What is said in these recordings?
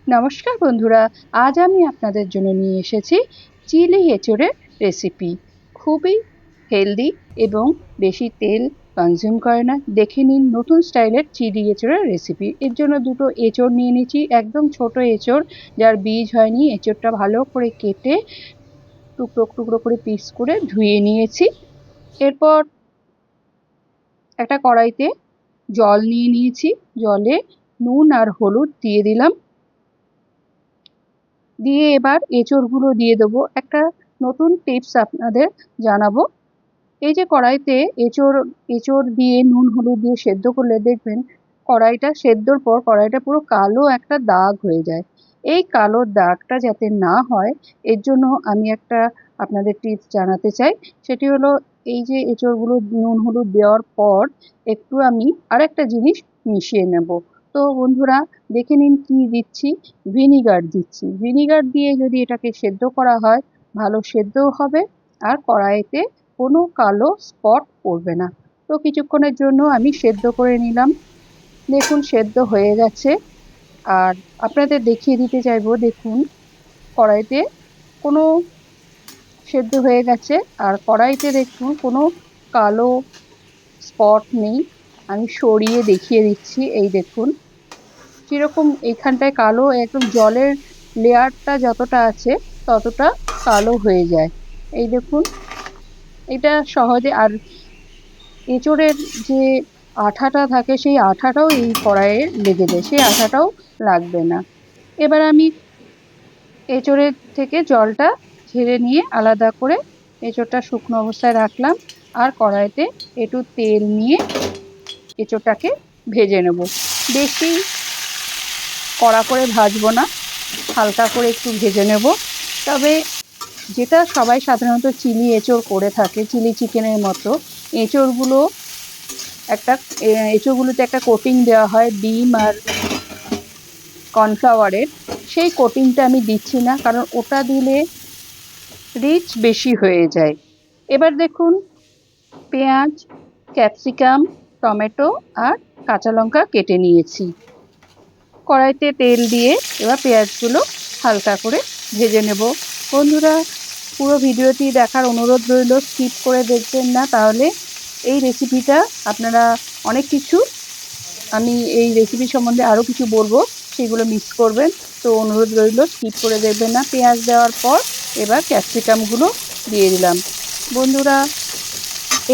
নমস্কার বন্ধুরা, আজ আমি আপনাদের জন্য নিয়ে এসেছি চিলি এঁচোড়ের রেসিপি। খুবই হেলদি এবং বেশি তেল কনজিউম করে না। দেখে নিন নতুন স্টাইলের চিলি এঁচোড়ের রেসিপি। এর জন্য দুটো এঁচোড় নিয়ে নিয়েছি, একদম ছোট এঁচোড় যার বীজ হয়নি। এঁচোড়টা ভালো করে কেটে টুকরো টুকরো করে পিস করে ধুয়ে নিয়েছি। এরপর একটা কড়াইতে জল নিয়ে নিয়েছি, জলে নুন আর হলুদ দিয়ে দিলাম। দিয়ে এবার এঁচোড়গুলো দিয়ে দেবো। একটা নতুন টিপস আপনাদের জানাবো। এই যে কড়াইতে এঁচোড় দিয়ে নুন হলুদ দিয়ে সেদ্ধ করলে দেখবেন কড়াইটা সেদ্ধর পর কড়াইটা পুরো কালো একটা দাগ হয়ে যায়। এই কালো দাগটা যাতে না হয় এর জন্য আমি একটা আপনাদের টিপস জানাতে চাই। সেটি হলো, এই যে এঁচোড়গুলো নুন হলুদ দেওয়ার পর একটু আমি আরেকটা জিনিস মিশিয়ে নেব। তো বন্ধুরা দেখে নিন কি দিচ্ছি। ভিনিগার দিচ্ছি। ভিনিগার দিয়ে যদি এটাকে সেদ্ধ করা হয় ভালো সেদ্ধও হবে আর কড়াইতে কোনো কালো স্পট পড়বে না। তো কিছুক্ষণের জন্য আমি সেদ্ধ করে নিলাম। দেখুন সেদ্ধ হয়ে গেছে। আর আপনাদের দেখিয়ে দিতে চাইবো, দেখুন কড়াইতে কোনো সেদ্ধ হয়ে গেছে আর কড়াইতে দেখুন কোনো কালো স্পট নেই। আমি সরিয়ে দেখিয়ে দিচ্ছি। এই দেখুন কিরকম এইখানটায় কালো, একদম জলের লেয়ারটা যতটা আছে ততটা কালো হয়ে যায়। এই দেখুন এটা সহজে। আর এঁচোড়ের যে আঠাটা থাকে সেই আঠাটাও এই কড়াইয়ে লেগে যায়, সেই আঠাটাও লাগবে না। এবার আমি এঁচোড়ের থেকে জলটা ঝেড়ে নিয়ে আলাদা করে এঁচোড়টা শুকনো অবস্থায় রাখলাম। আর কড়াইতে একটু তেল নিয়ে এঁচোড়টাকে ভেজে নেব। বেশি কড়া করে ভাজবো না, হালকা করে একটু ভেজে নেব। তবে যেটা সবাই সাধারণত চিলি এঁচোড় করে থাকে, চিলি চিকেনের মতো, এঁচোড়গুলো এঁচোড়গুলোতে একটা কোটিং দেওয়া হয় ডিম আর কর্নফ্লাওয়ারের। সেই কোটিংটা আমি দিচ্ছি না, কারণ ওটা দিলে রিচ বেশি হয়ে যায়। এবার দেখুন পেঁয়াজ, ক্যাপসিকাম, টমেটো আর কাঁচা লঙ্কা কেটে নিয়েছি। কড়াইতে তেল দিয়ে এবার পেঁয়াজগুলো হালকা করে ভেজে নেব। বন্ধুরা পুরো ভিডিওটি দেখার অনুরোধ রইল, স্কিপ করে দেখবেন না, তাহলে এই রেসিপিটা আপনারা অনেক কিছু, আমি এই রেসিপি সম্বন্ধে আরও কিছু বলবো, সেগুলো মিস করবেন। তো অনুরোধ রইল স্কিপ করে দেখবেন না। পেঁয়াজ দেওয়ার পর এবার ক্যাপসিকামগুলো দিয়ে দিলাম। বন্ধুরা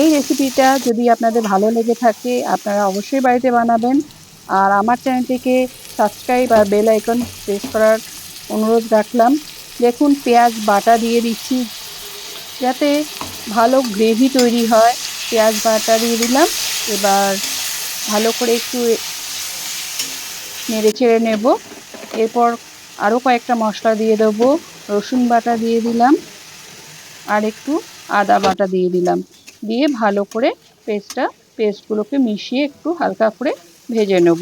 এই রেসিপিটা যদি আপনাদের ভালো লেগে থাকে আপনারা অবশ্যই বাড়িতে বানাবেন। আর আমার চ্যানেলটিকে সাবস্ক্রাইব আর বেল আইকন প্রেস করার অনুরোধ রাখলাম। দেখুন পেঁয়াজ বাটা দিয়ে দিচ্ছি যাতে ভালো গ্রেভি তৈরি হয়। পেঁয়াজ বাটা দিয়ে দিলাম। এবার ভালো করে একটু নেড়ে চেড়ে নেব। এরপর আরও কয়েকটা মশলা দিয়ে দেবো। রসুন বাটা দিয়ে দিলাম আর একটু আদা বাটা দিয়ে দিলাম। দিয়ে ভালো করে পেস্টগুলোকে মিশিয়ে একটু হালকা করে ভেজে নেব।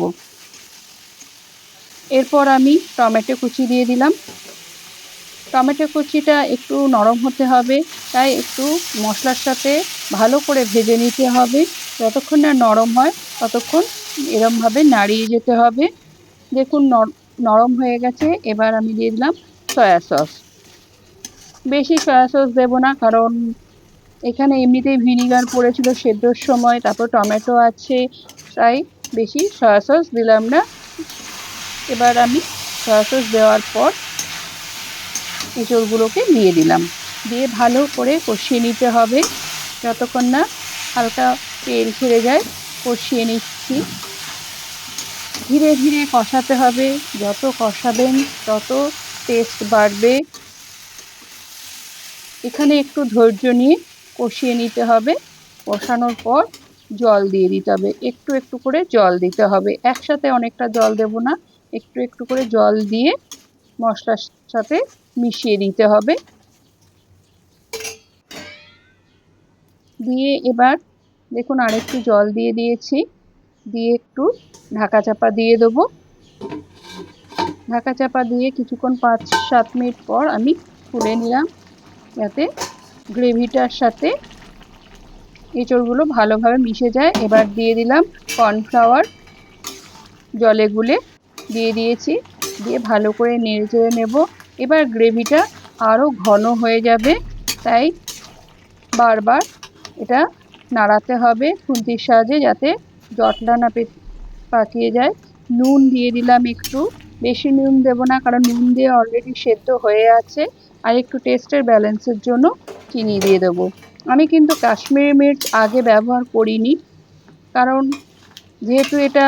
এরপর আমি টমেটো কুচি দিয়ে দিলাম। টমেটো কুচিটা একটু নরম হতে হবে, তাই একটু মশলার সাথে ভালো করে ভেজে নিতে হবে। যতক্ষণ না নরম হয় ততক্ষণ এরমভাবে নাড়িয়ে যেতে হবে। দেখুন নরম হয়ে গেছে। এবার আমি দিয়ে দিলাম সয়া সস। বেশি সয়া সস দেবো না, কারণ এখানে এমনিতেই ভিনিগার পড়েছিল সেদ্ধর সময়, তারপর টমেটো আছে, তাই বেশি সয়া সস দিলাম না। এবার আমি সয়া সস দেওয়ার পর এঁচোড়গুলোকে দিয়ে দিলাম। দিয়ে ভালো করে কষিয়ে নিতে হবে যতক্ষণ না হালকা তেল ছেড়ে যায়। কষিয়ে নিচ্ছি। ধীরে ধীরে কষাতে হবে, যত কষাবেন তত টেস্ট বাড়বে। এখানে একটু ধৈর্য নিয়ে কষিয়ে নিতে হবে। কষানোর পর জল দিয়ে দিতে হবে, একটু একটু করে জল দিতে হবে। একসাথে অনেকটা জল দেব না, একটু একটু করে জল দিয়ে মশলার সাথে মিশিয়ে দিতে হবে। দিয়ে এবার দেখুন আরেকটু জল দিয়ে দিয়েছি। দিয়ে একটু ঢাকা চাপা দিয়ে দেবো। ঢাকা চাপা দিয়ে কিছুক্ষণ 5-7 মিনিট পর আমি তুলে নিলাম, যাতে গ্রেভিটার সাথে এঁচোড়গুলো ভালোভাবে মিশে যায়। এবার দিয়ে দিলাম কর্নফ্লাওয়ার, জলে গুলে দিয়ে দিয়েছি। দিয়ে ভালো করে নেড়ে চেড়ে নেব। এবার গ্রেভিটা আরও ঘন হয়ে যাবে, তাই বারবার এটা নাড়াতে হবে খুন্তির সাহায্যে, যাতে জটলা না পাকিয়ে যায়। নুন দিয়ে দিলাম একটু, বেশি নুন দেব না, কারণ নুন দিয়ে অলরেডি সেদ্ধ হয়ে আছে। আর একটু টেস্টের ব্যালেন্সের জন্য চিনি দিয়ে দেবো। আমি কিন্তু কাশ্মীরি মির্চ আগে ব্যবহার করিনি, কারণ যেহেতু এটা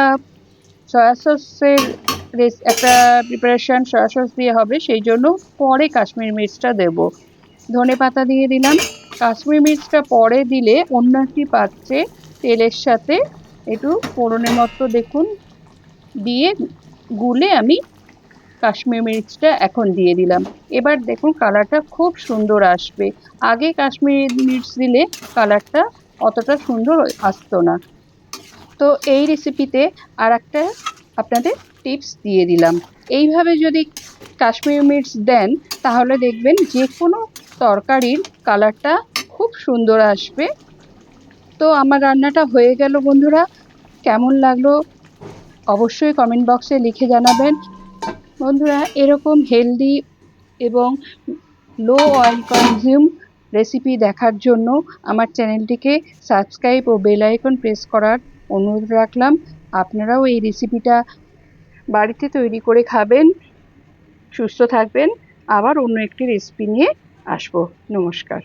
সয়া সসের একটা প্রিপারেশন সয়া সস দিয়ে হবে, সেই জন্য পরে কাশ্মীরি মির্চটা দেব। ধনেপাতা দিয়ে দিলাম। কাশ্মীরি মির্চটা পরে দিলে অন্য একটি পাত্রে তেলের সাথে একটু ফোড়নের মতো দেখুন দিয়ে গুলে আমি কাশ্মীরি মির্চটা এখন দিয়ে দিলাম। এবার দেখুন কালারটা খুব সুন্দর আসবে। আগে কাশ্মীরি মির্চ দিলে কালারটা অতটা সুন্দর আসতো না। তো এই রেসিপিতে আর একটা আপনাদের টিপস দিয়ে দিলাম। এইভাবে যদি কাশ্মীরি মির্চ দেন, তাহলে দেখবেন যে কোনো তরকারির কালারটা খুব সুন্দর আসবে। তো আমার রান্নাটা হয়ে গেল বন্ধুরা। কেমন লাগলো অবশ্যই কমেন্ট বক্সে লিখে জানাবেন। বন্ধুরা, এরকম হেলদি এবং লো অয়েল কনজিউম রেসিপি দেখার জন্য আমার চ্যানেলটিকে সাবস্ক্রাইব ও বেল আইকন প্রেস করার অনুরোধ রাখলাম। আপনারাও এই রেসিপিটা বাড়িতে তৈরি করে খাবেন, সুস্থ থাকবেন। আবার অন্য একটি রেসিপি নিয়ে আসবো। নমস্কার।